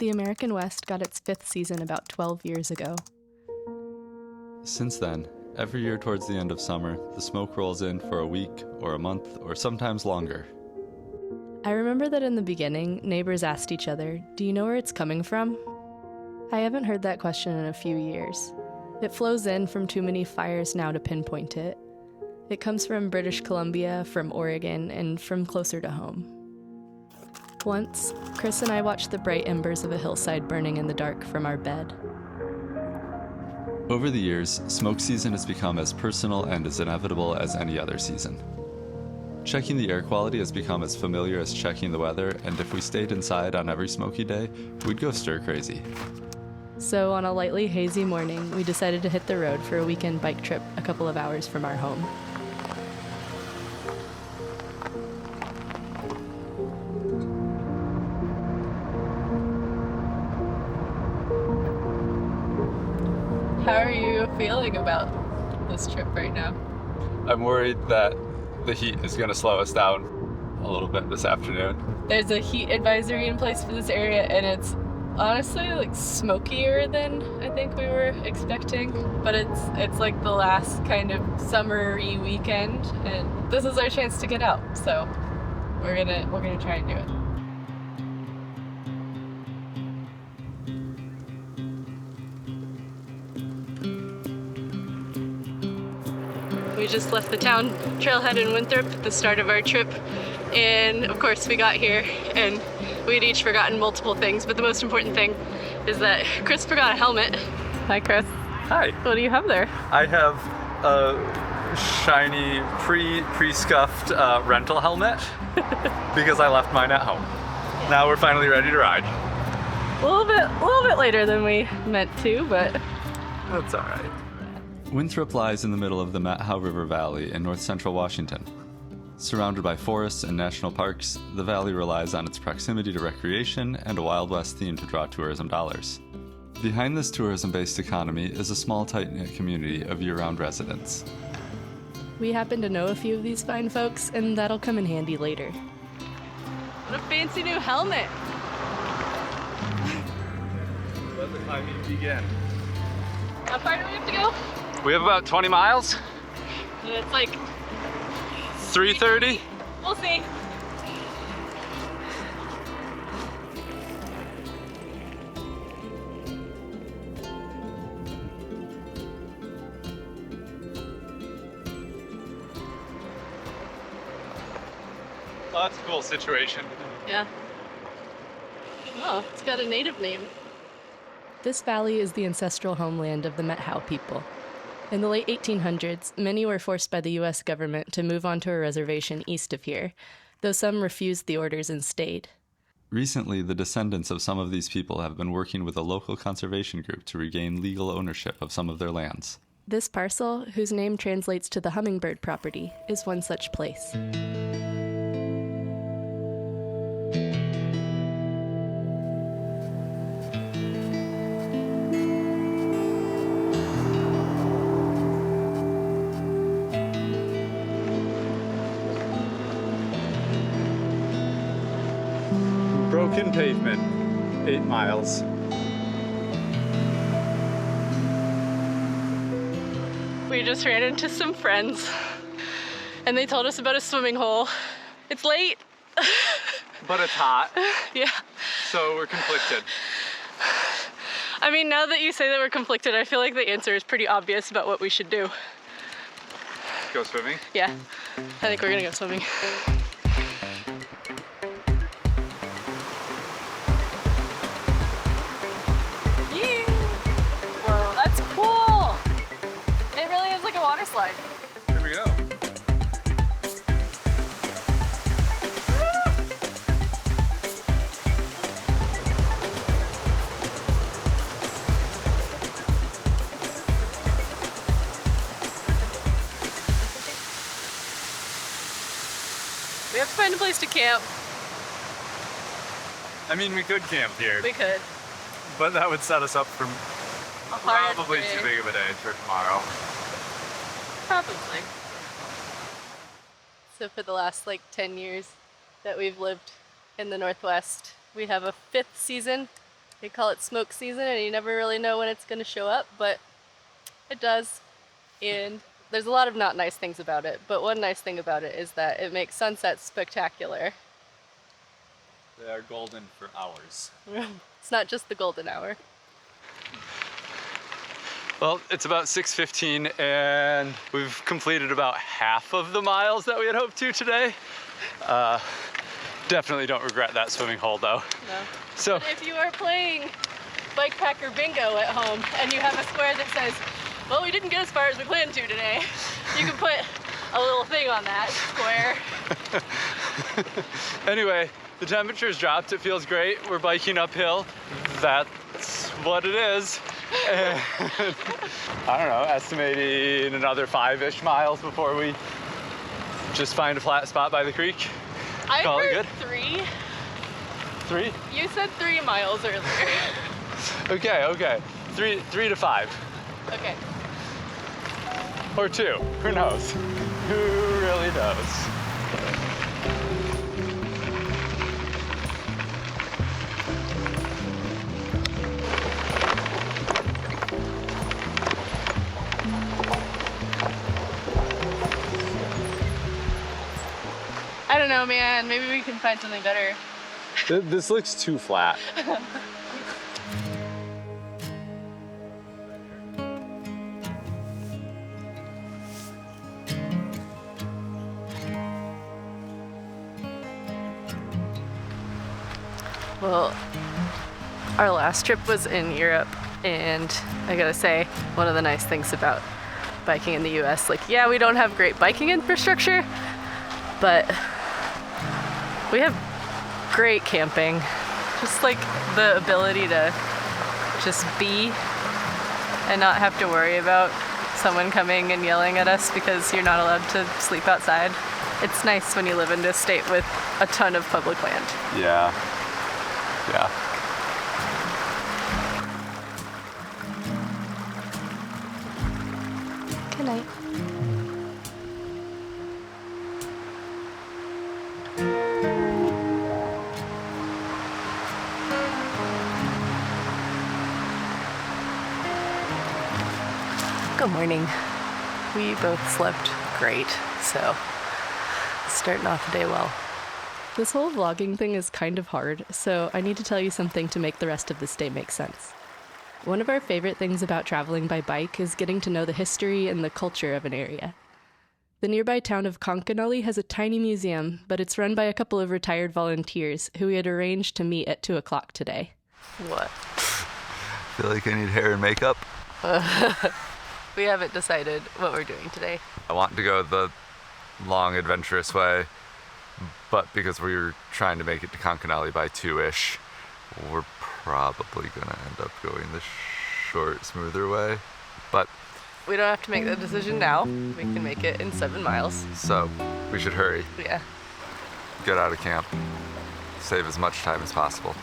The American West got its fifth season about 12 years ago. Since then, every year towards the end of summer, the smoke rolls in for a week or a month or sometimes longer. I remember that in the beginning, neighbors asked each other, "Do you know where it's coming from?" I haven't heard that question in a few years. It flows in from too many fires now to pinpoint it. It comes from British Columbia, from Oregon, and from closer to home. Once, Chris and I watched the bright embers of a hillside burning in the dark from our bed. Over the years, smoke season has become as personal and as inevitable as any other season. Checking the air quality has become as familiar as checking the weather, and if we stayed inside on every smoky day, we'd go stir crazy. So on a lightly hazy morning, we decided to hit the road for a weekend bike trip a couple of hours from our home. How are you feeling about this trip right now? I'm worried that the heat is going to slow us down a little bit this afternoon. There's a heat advisory in place for this area, and it's honestly like smokier than I think we were expecting. But it's like the last kind of summery weekend, and this is our chance to get out. So we're gonna try and do it. We just left the town trailhead in Winthrop at the start of our trip, and of course we got here and we'd each forgotten multiple things, but the most important thing is that Chris forgot a helmet. Hi Chris. Hi. What do you have there? I have a shiny pre-scuffed rental helmet because I left mine at home. Now we're finally ready to ride. A little bit later than we meant to, but that's all right. Winthrop lies in the middle of the Methow River Valley in north central Washington. Surrounded by forests and national parks, the valley relies on its proximity to recreation and a Wild West theme to draw tourism dollars. Behind this tourism-based economy is a small, tight-knit community of year-round residents. We happen to know a few of these fine folks, and that'll come in handy later. What a fancy new helmet! Let the climbing begin. How far do we have to go? We have about 20 miles. And it's like 3:30. We'll see. Well, that's a cool situation. Yeah. Oh, it's got a native name. This valley is the ancestral homeland of the Methow people. In the late 1800s, many were forced by the U.S. government to move onto a reservation east of here, though some refused the orders and stayed. Recently, the descendants of some of these people have been working with a local conservation group to regain legal ownership of some of their lands. This parcel, whose name translates to the hummingbird property, is one such place. Broken pavement, 8 miles. We just ran into some friends, and they told us about a swimming hole. It's late. But it's hot. Yeah. So we're conflicted. I mean, now that you say that we're conflicted, I feel like the answer is pretty obvious about what we should do. Go swimming? Yeah, I think we're gonna go swimming. Slide. Here we go. We have to find a place to camp. I mean, we could camp here. We could. But that would set us up for probably too big of a day for tomorrow. Probably. So for the last 10 years that we've lived in the Northwest, we have a fifth season They call it smoke season, and you never really know when it's going to show up, but it does. And there's a lot of not nice things about it, but one nice thing about it is that it makes sunsets spectacular. They are golden for hours. It's not just the golden hour. Well, it's about 6:15 and we've completed about half of the miles that we had hoped to today. Definitely don't regret that swimming hole though. No. So but if you are playing Bikepacker bingo at home and you have a square that says, well, we didn't get as far as we planned to today, you can put a little thing on that square. Anyway, the temperature's dropped, it feels great. We're biking uphill. That's what it is. And, I don't know, estimating another 5-ish miles before we just find a flat spot by the creek. I Call it heard good? 3. 3? You said 3 miles earlier. Okay. 3 to 5. Okay. Or 2, who knows? Who really knows? I don't know, man. Maybe we can find something better. This looks too flat. Well, our last trip was in Europe, and I gotta say, one of the nice things about biking in the US, like, yeah, we don't have great biking infrastructure, but we have great camping. Just like the ability to just be and not have to worry about someone coming and yelling at us because you're not allowed to sleep outside. It's nice when you live in a state with a ton of public land. Yeah. Good night. Good morning. We both slept great, so starting off the day well. This whole vlogging thing is kind of hard, so I need to tell you something to make the rest of this day make sense. One of our favorite things about traveling by bike is getting to know the history and the culture of an area. The nearby town of Konkanali has a tiny museum, but it's run by a couple of retired volunteers who we had arranged to meet at 2 o'clock today. What? Feel like I need hair and makeup. We haven't decided what we're doing today. I want to go the long, adventurous way, but because we're trying to make it to Konkanali by 2-ish, we're probably gonna end up going the short, smoother way. But we don't have to make that decision now. We can make it in 7 miles. So we should hurry. Yeah. Get out of camp. Save as much time as possible.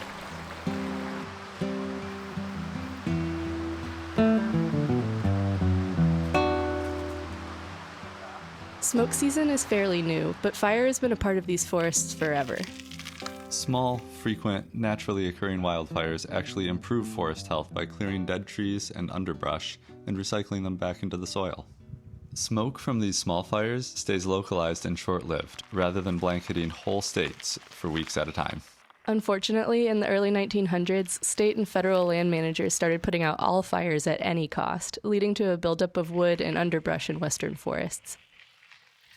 Smoke season is fairly new, but fire has been a part of these forests forever. Small, frequent, naturally occurring wildfires actually improve forest health by clearing dead trees and underbrush and recycling them back into the soil. Smoke from these small fires stays localized and short-lived, rather than blanketing whole states for weeks at a time. Unfortunately, in the early 1900s, state and federal land managers started putting out all fires at any cost, leading to a buildup of wood and underbrush in western forests.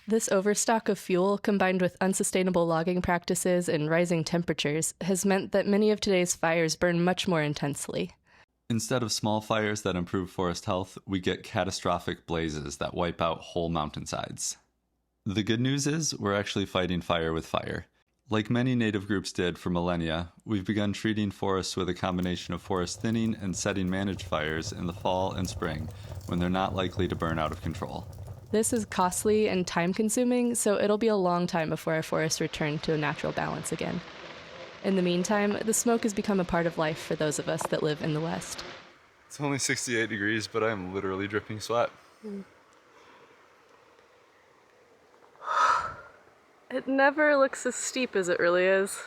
This overstock of fuel, combined with unsustainable logging practices and rising temperatures, has meant that many of today's fires burn much more intensely. Instead of small fires that improve forest health, we get catastrophic blazes that wipe out whole mountainsides. The good news is, we're actually fighting fire with fire. Like many native groups did for millennia, we've begun treating forests with a combination of forest thinning and setting managed fires in the fall and spring, when they're not likely to burn out of control. This is costly and time-consuming, so it'll be a long time before our forests return to a natural balance again. In the meantime, the smoke has become a part of life for those of us that live in the West. It's only 68 degrees, but I'm literally dripping sweat. It never looks as steep as it really is.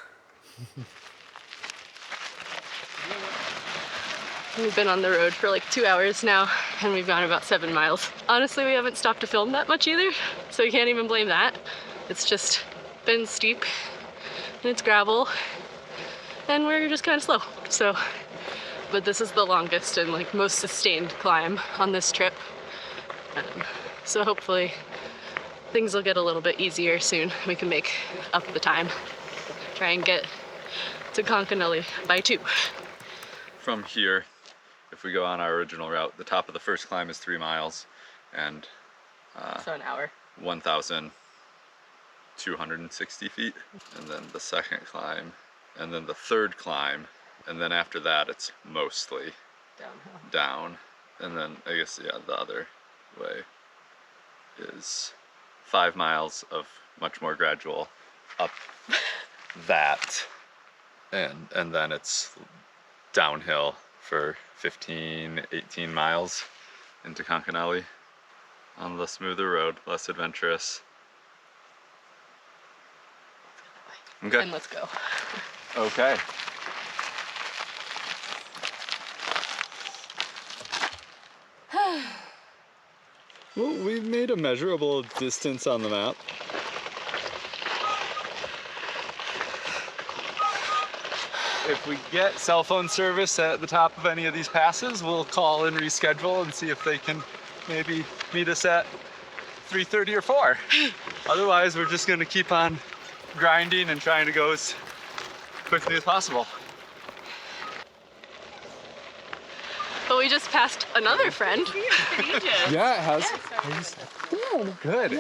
We've been on the road for like 2 hours now, and we've gone about 7 miles. Honestly, we haven't stopped to film that much either, so you can't even blame that. It's just been steep, and it's gravel, and we're just kind of slow. So, but this is the longest and like most sustained climb on this trip. So hopefully things will get a little bit easier soon. We can make up the time. Try and get to Concanelli by 2. From here, if we go on our original route, the top of the first climb is 3 miles and So an hour. 1,260 feet. And then the second climb, and then the third climb, and then after that it's mostly Downhill. down. And then I guess, yeah, the other way is 5 miles of much more gradual up that. And then it's downhill for 15, 18 miles into Concanelli on the smoother road, less adventurous. Okay. And let's go. Okay. Well, we've made a measurable distance on the map. If we get cell phone service at the top of any of these passes, we'll call and reschedule and see if they can maybe meet us at 3:30 or 4. Otherwise, we're just gonna keep on grinding and trying to go as quickly as possible. But we just passed another friend Yeah, it has. Good.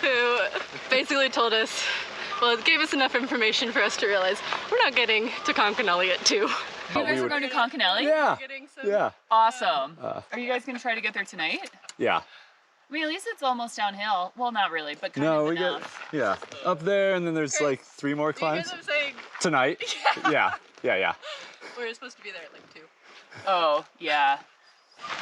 who basically told us, well, it gave us enough information for us to realize we're not getting to Concanelli at 2. You guys are going to Concanelli? Yeah. Getting some, Yeah. Awesome. Are you guys going to try to get there tonight? Yeah. I mean, at least it's almost downhill. Well, not really, but kind No, of we get, enough. yeah, up there, and then there's like 3 more you climbs guys are saying tonight. Yeah. Yeah. we're supposed to be there at like 2. Oh, yeah.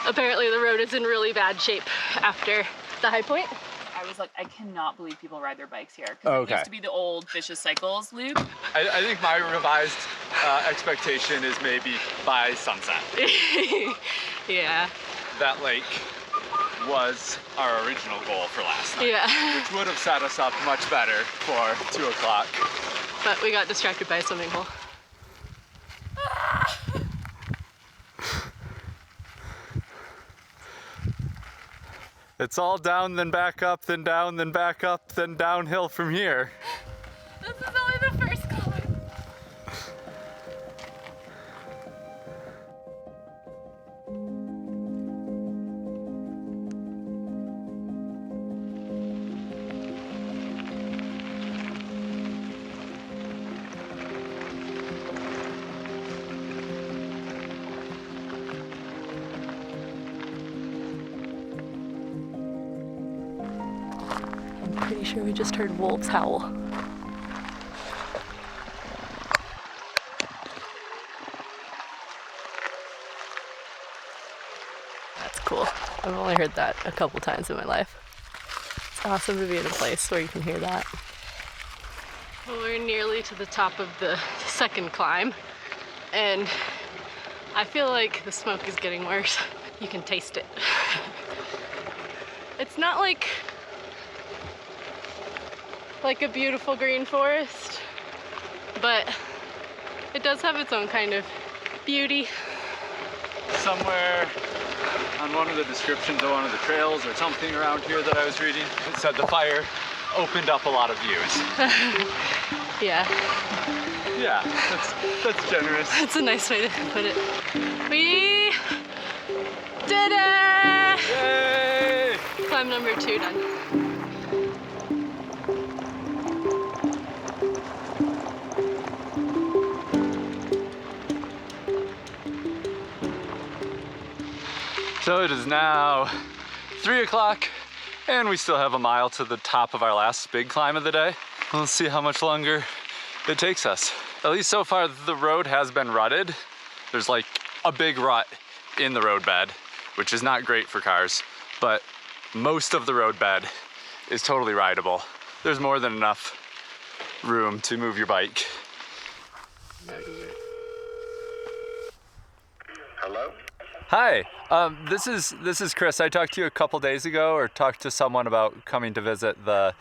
Apparently the road is in really bad shape after the high point. I was like, I cannot believe people ride their bikes here. 'Cause Okay. It used to be the old Vicious Cycles loop. I think my revised expectation is maybe by sunset. Yeah. That lake was our original goal for last night. Yeah. Which would have set us up much better for 2 o'clock. But we got distracted by a swimming hole. It's all down, then back up, then down, then back up, then downhill from here. This is only the first climb. I'm pretty sure we just heard wolves howl. That's cool. I've only heard that a couple times in my life. It's awesome to be in a place where you can hear that. Well, we're nearly to the top of the second climb, and I feel like the smoke is getting worse. You can taste it. It's not like a beautiful green forest, but it does have its own kind of beauty. Somewhere on one of the descriptions of one of the trails or something around here that I was reading, it said the fire opened up a lot of views. Yeah, Yeah, that's generous. that's a nice way to put it. We did it! Yay! Climb number 2 done. So it is now 3 o'clock, and we still have a mile to the top of our last big climb of the day. Let's see how much longer it takes us. At least so far, the road has been rutted. There's like a big rut in the road bed, which is not great for cars, but most of the road bed is totally rideable. There's more than enough room to move your bike. Hello? Hi, this is Chris. I talked to you a couple days ago, or talked to someone about coming to visit the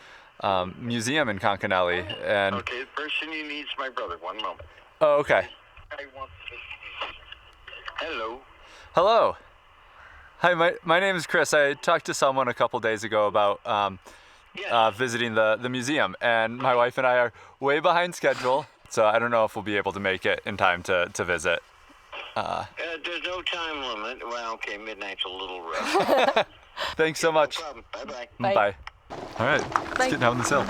museum in Concanelli, and Okay, the person you need is my brother. One moment. oh, okay. I want to... Hello. Hello. Hi, my name is Chris. I talked to someone a couple days ago about Yes. visiting the museum, and my wife and I are way behind schedule, so I don't know if we'll be able to make it in time to visit. There's no time limit. Well, okay, midnight's a little rough. Thanks so much. No problem. Bye-bye. Bye. Bye. All right, let's Bye. get down this hill.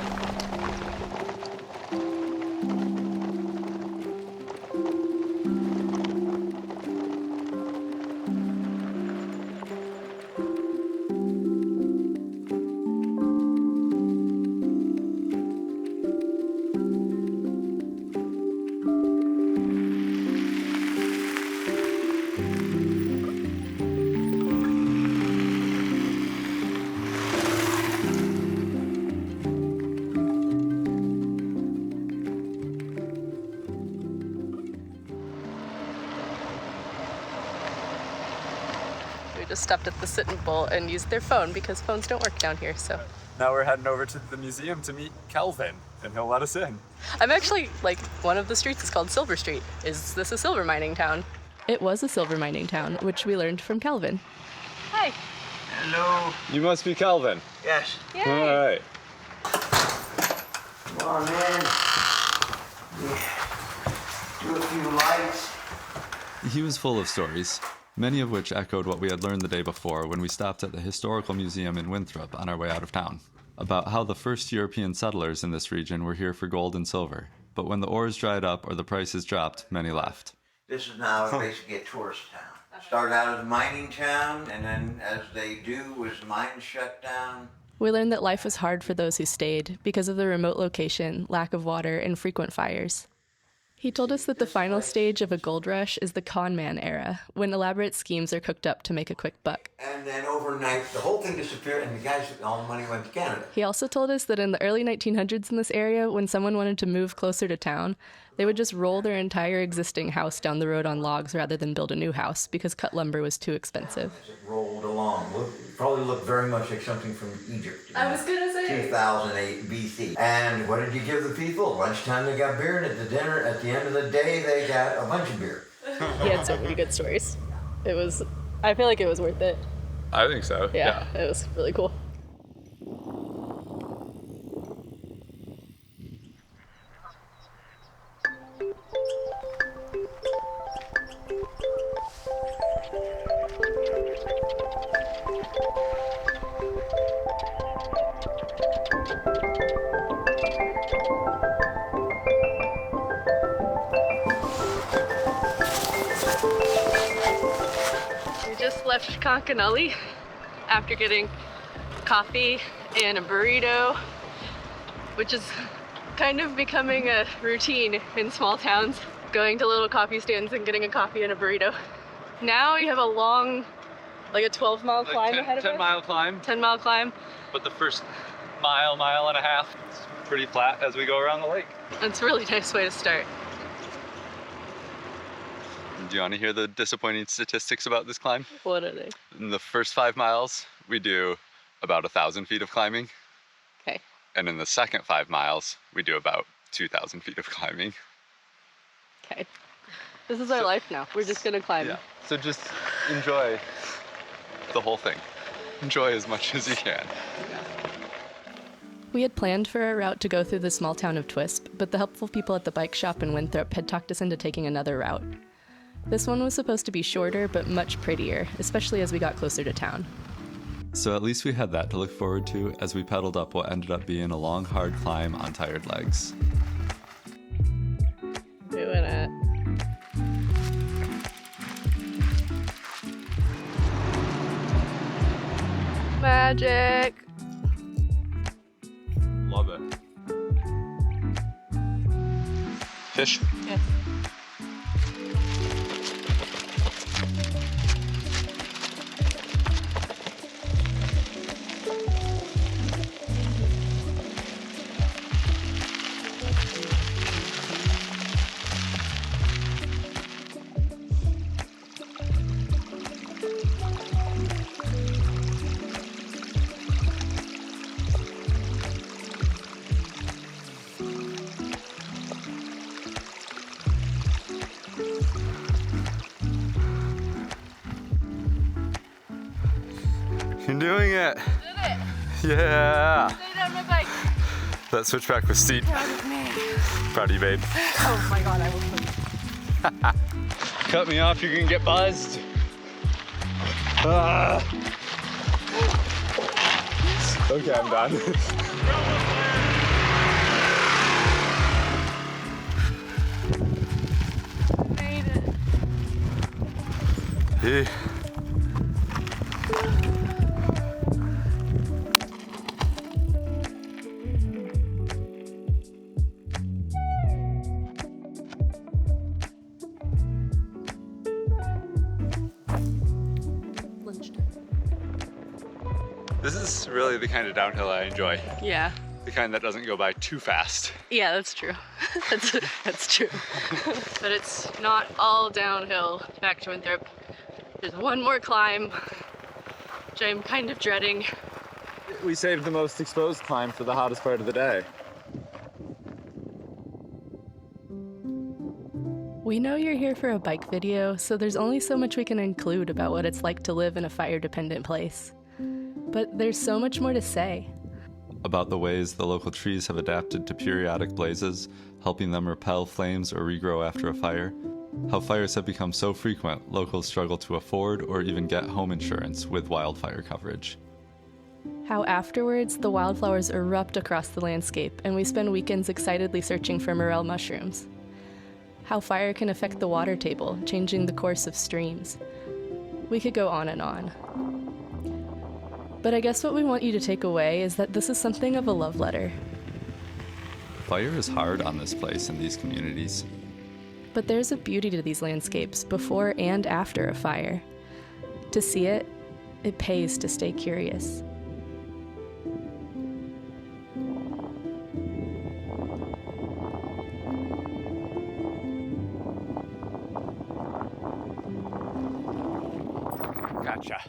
We just stopped at the Sit-in Bowl and used their phone because phones don't work down here, so. Now we're heading over to the museum to meet Calvin, and he'll let us in. I'm actually, like, one of the streets is called Silver Street. Is this a silver mining town? It was a silver mining town, which we learned from Calvin. Hi. Hello. You must be Calvin. Yes. Yay. All right. Come on in. Do a few lights. He was full of stories, many of which echoed what we had learned the day before when we stopped at the Historical Museum in Winthrop on our way out of town, about how the first European settlers in this region were here for gold and silver, but when the ores dried up or the prices dropped, many left. This is now basically a tourist town. Started out as a mining town, and then as they do, was mines shut down. We learned that life was hard for those who stayed because of the remote location, lack of water, and frequent fires. He told us that the final stage of a gold rush is the con man era, when elaborate schemes are cooked up to make a quick buck. And then overnight, the whole thing disappeared, and the guys, all the money went to Canada. He also told us that in the early 1900s in this area, when someone wanted to move closer to town, they would just roll their entire existing house down the road on logs rather than build a new house because cut lumber was too expensive. As it rolled along, probably looked very much like something from Egypt. I was gonna say. 2008 BC. And what did you give the people? Lunchtime they got beer, and at the dinner, at the end of the day, they got a bunch of beer. He had so many good stories. I feel like it was worth it. I think so. Yeah. It was really cool. We just left Concanelli after getting coffee and a burrito, which is kind of becoming a routine in small towns, going to little coffee stands and getting a coffee and a burrito. Now you have a long, like a 12-mile climb ahead of us. 10-mile climb, 10-mile climb. but the first mile and a half, it's pretty flat as we go around the lake. It's a really nice way to start. Do you want to hear the disappointing statistics about this climb? What are they? In the first 5 miles, we do about 1,000 feet of climbing. Okay. And in the second 5 miles, we do about 2,000 feet of climbing. Okay. This is our life now. We're just gonna climb. Yeah. So just enjoy the whole thing. Enjoy as much as you can. We had planned for our route to go through the small town of Twisp, but the helpful people at the bike shop in Winthrop had talked us into taking another route. This one was supposed to be shorter, but much prettier, especially as we got closer to town. So at least we had that to look forward to as we pedaled up what ended up being a long, hard climb on tired legs. Doing it. Magic! Love it. Fish? Yes. You're doing it. Did it. Yeah. Stayed on my bike. That switchback was steep. Proud of me. Proud of you, babe. Oh my god, I will put. Cut me off, you're gonna get buzzed. Ah. Okay, I'm done. Made it. Yeah. This is really the kind of downhill I enjoy. Yeah. The kind that doesn't go by too fast. Yeah, that's true. that's true. But it's not all downhill back to Winthrop. There's one more climb, which I'm kind of dreading. We saved the most exposed climb for the hottest part of the day. We know you're here for a bike video, so there's only so much we can include about what it's like to live in a fire-dependent place. But there's so much more to say. About the ways the local trees have adapted to periodic blazes, helping them repel flames or regrow after a fire. How fires have become so frequent, locals struggle to afford or even get home insurance with wildfire coverage. How afterwards, the wildflowers erupt across the landscape, and we spend weekends excitedly searching for morel mushrooms. How fire can affect the water table, changing the course of streams. We could go on and on. But I guess what we want you to take away is that this is something of a love letter. Fire is hard on this place and these communities. But there's a beauty to these landscapes before and after a fire. To see it, it pays to stay curious. Gotcha.